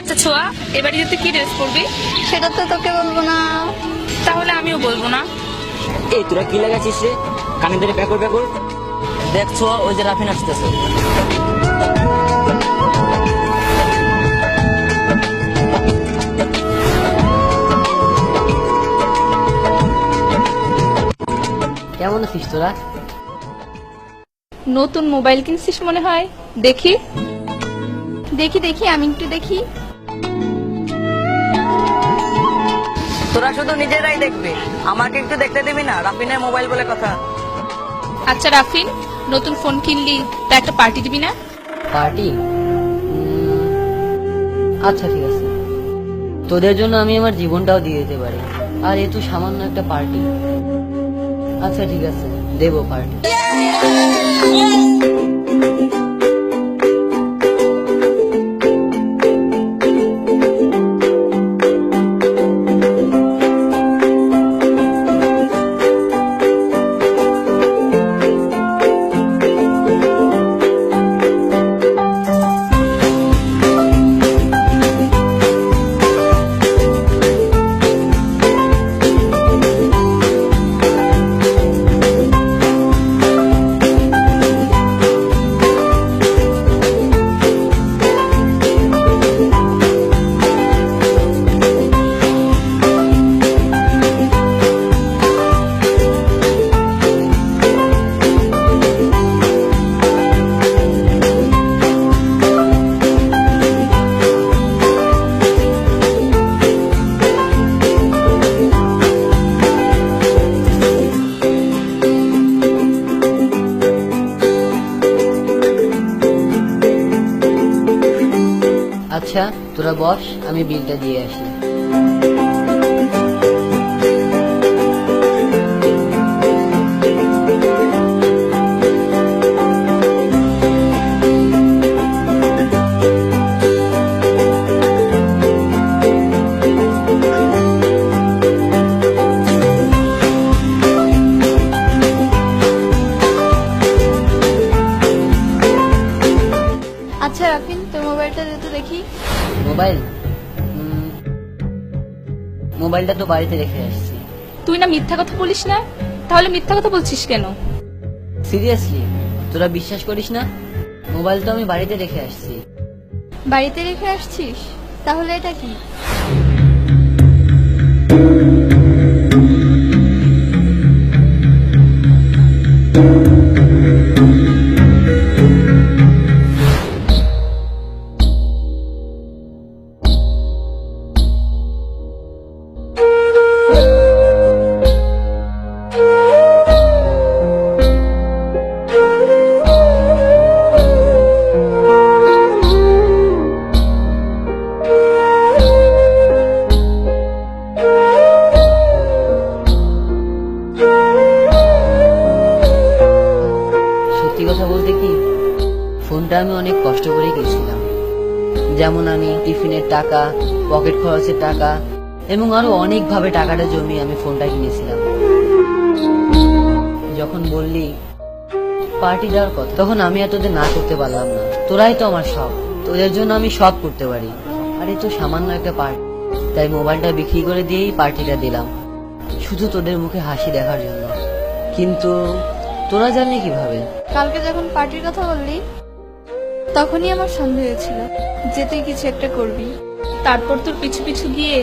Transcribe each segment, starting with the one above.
আচ্ছা ছোঁয়া, এবারে তুই কি ড্রেস পরবি? সেটা তো তোকে বলবো না। তাহলে আমিও বলবো না। এই তোরা কি লাগাচ্ছিস রে? কানে ধরে প্যাকর প্যাকর। দেখছো ওই যে রাফিন আসতেছে। কেমন আছিস তোরা? নতুন মোবাইল কিনছিস মনে হয়, দেখি। দেখি দেখি, আমি একটু দেখি। তোরা শুধু নিজেরাই দেখবি, আমাকে একটু দেখতে দিবি না? রাফিনের মোবাইল বলে কথা। আচ্ছা রাফিন, নতুন ফোন কিনলি তা একটা পার্টি দিবি না? পার্টি? আচ্ছা ঠিক আছে, তোদের জন্য আমি আমার জীবনটাও দিয়ে দিতে পারি, আর এ তো সামান্য একটা পার্টি। আচ্ছা ঠিক আছে, দেবো পার্টি। আচ্ছা তোরা বস, আমি বিলটা দিয়ে আসি। আচ্ছা রাফিন, তোর মোবাইলটা দে তো দেখি। মোবাইল? মোবাইলটা তো বাড়িতে রেখে আসছি। তুই না মিথ্যা কথা বলিস না, তাহলে মিথ্যা কথা বলছিস কেন? সিরিয়াসলি তোরা বিশ্বাস করিস না? মোবাইল তো আমি বাড়িতে রেখে আসছি। বাড়িতে রেখে আসছিস? তাহলে এটা কি? সত্যি কথা বলতে কি, ফোনটা আমি অনেক কষ্ট করে কিনেছিলাম। যেমন আমি টিফিনের টাকা, পকেট খরচের টাকা এবং আরো অনেকভাবে টাকাটা জমিয়ে আমি ফোনটা কিনেছিলাম। যখন বললি পার্টি দেওয়ার কথা, তখন আমি আর তোদের না করতে পারলাম না। তোরাই তো আমার সব, তোদের জন্য আমি সব করতে পারি। আর এই তো সামান্য একটা পার্টি, তাই মোবাইলটা বিক্রি করে দিয়েই পার্টিটা দিলাম, শুধু তোদের মুখে হাসি দেখার জন্য। কিন্তু তোরা জানলি কিভাবে? কালকে যখন পার্টির কথা বললি, তখনই আমার সন্দেহ হয়েছিল যে তুই কিছু একটা করবি। তারপর তোর পিছু পিছু গিয়ে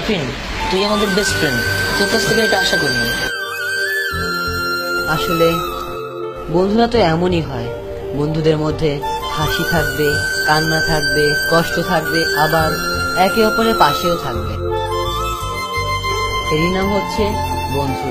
রাফিন, তুই আমাদের বেস্ট ফ্রেন্ড, তোর কাছ থেকে এটা আশা করিনি। আসলে বন্ধুরা তো এমনই হয়, বন্ধুদের মধ্যে হাসি থাকবে, কান্না থাকবে, কষ্ট থাকবে, আবার একে অপরের পাশেও থাকবে। এরই নাম হচ্ছে বন্ধু।